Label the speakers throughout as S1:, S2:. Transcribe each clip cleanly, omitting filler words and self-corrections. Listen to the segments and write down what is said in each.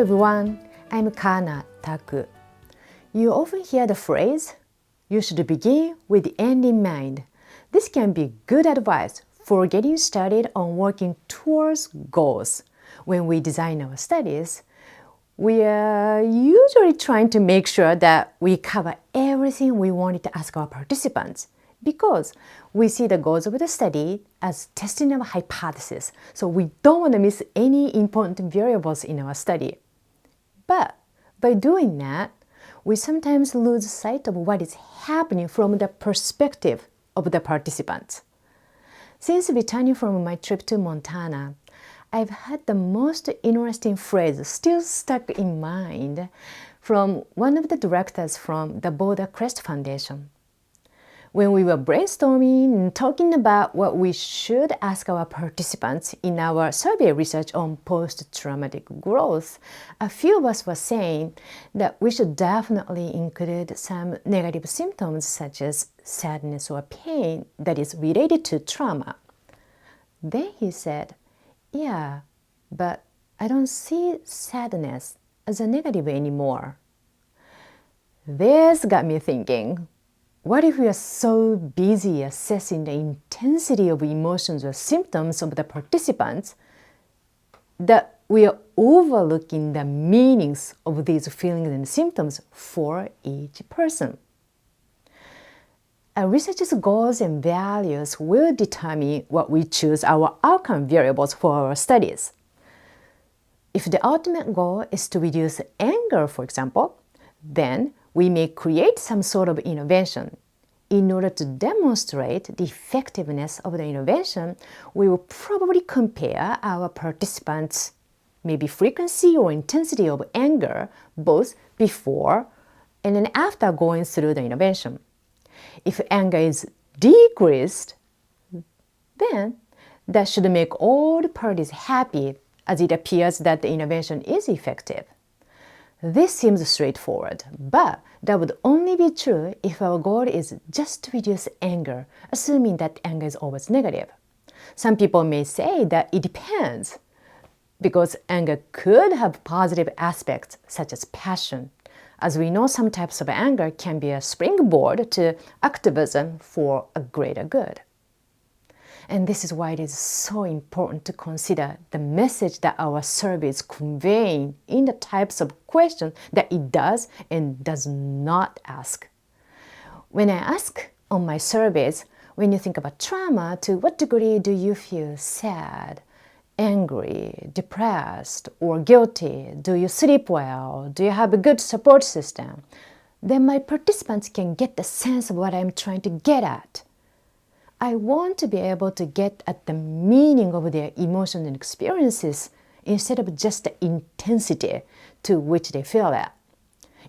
S1: everyone, I'm Kana Taku. You often hear the phrase, you should begin with the end in mind. This can be good advice for getting started on working towards goals. When we design our studies, we are usually trying to make sure that we cover everything we wanted to ask our participants because we see the goals of the study as testing our hypothesis, so we don't want to miss any important variables in our study. But by doing that, we sometimes lose sight of what is happening from the perspective of the participants. Since returning from my trip to Montana, I've had the most interesting phrase still stuck in mind from one of the directors from the Border Crest Foundation. When we were brainstorming and talking about what we should ask our participants in our survey research on post-traumatic growth, a few of us were saying that we should definitely include some negative symptoms such as sadness or pain that is related to trauma. Then he said, "Yeah, but I don't see sadness as a negative anymore." This got me thinking. What if we are so busy assessing the intensity of emotions or symptoms of the participants that we are overlooking the meanings of these feelings and symptoms for each person? A researcher's goals and values will determine what we choose our outcome variables for our studies. If the ultimate goal is to reduce anger, for example, then we may create some sort of intervention. In order to demonstrate the effectiveness of the intervention, we will probably compare our participants' maybe frequency or intensity of anger both before and then after going through the intervention. If anger is decreased, then that should make all the parties happy as it appears that the intervention is effective. This seems straightforward, but that would only be true if our goal is just to reduce anger, assuming that anger is always negative. Some people may say that it depends, because anger could have positive aspects such as passion. As we know, some types of anger can be a springboard to activism for a greater good. And this is why it is so important to consider the message that our survey is conveying in the types of questions that it does and does not ask. When I ask on my surveys, when you think about trauma, to what degree do you feel sad, angry, depressed, or guilty? Do you sleep well? Do you have a good support system? Then my participants can get the sense of what I'm trying to get at. I want to be able to get at the meaning of their emotions and experiences instead of just the intensity to which they feel it.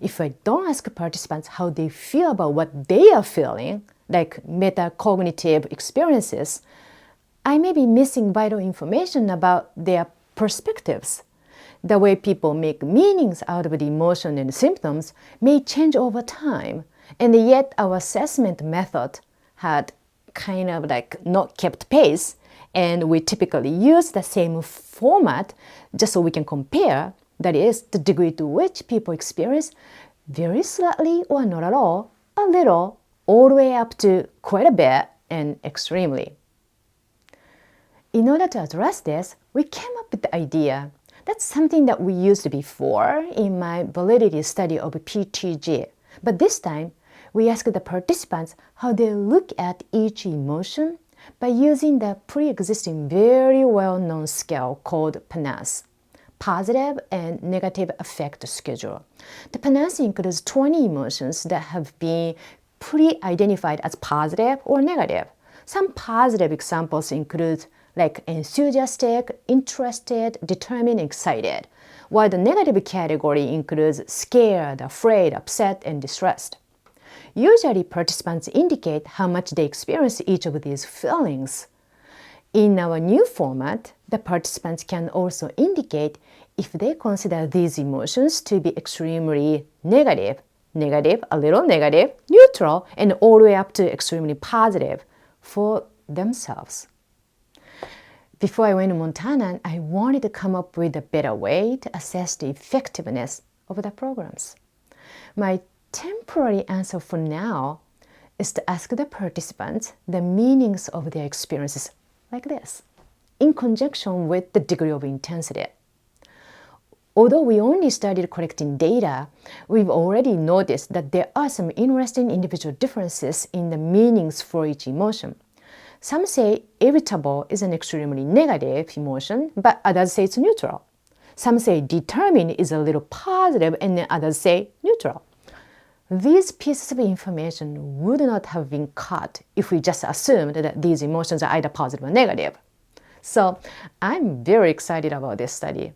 S1: If I don't ask participants how they feel about what they are feeling, like metacognitive experiences, I may be missing vital information about their perspectives. The way people make meanings out of the emotion and symptoms may change over time, and yet our assessment method had kind of not kept pace, and we typically use the same format just so we can compare, that is, the degree to which people experience very slightly or not at all, a little, all the way up to quite a bit and extremely. In order to address this, we came up with the idea. That's something that we used before in my validity study of PTG, but this time we asked the participants how they look at each emotion by using the pre-existing very well-known scale called PANAS, Positive and Negative Affect Schedule. The PANAS includes 20 emotions that have been pre-identified as positive or negative. Some positive examples include like enthusiastic, interested, determined, excited, while the negative category includes scared, afraid, upset, and distressed. Usually, participants indicate how much they experience each of these feelings. In our new format, the participants can also indicate if they consider these emotions to be extremely negative, a little negative, neutral, and all the way up to extremely positive for themselves. Before I went to Montana, I wanted to come up with a better way to assess the effectiveness of the programs. My temporary answer for now is to ask the participants the meanings of their experiences like this, in conjunction with the degree of intensity. Although we only started collecting data, we've already noticed that there are some interesting individual differences in the meanings for each emotion. Some say irritable is an extremely negative emotion, but others say it's neutral. Some say determined is a little positive, and then others say neutral. These pieces of information would not have been caught if we just assumed that these emotions are either positive or negative. So I'm very excited about this study.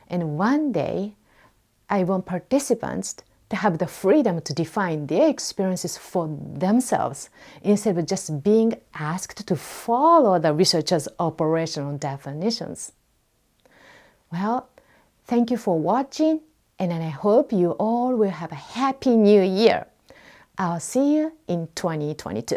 S1: And one day, I want participants to have the freedom to define their experiences for themselves instead of just being asked to follow the researchers' operational definitions. Well, thank you for watching, and I hope you all will have a happy new year. I'll see you in 2022.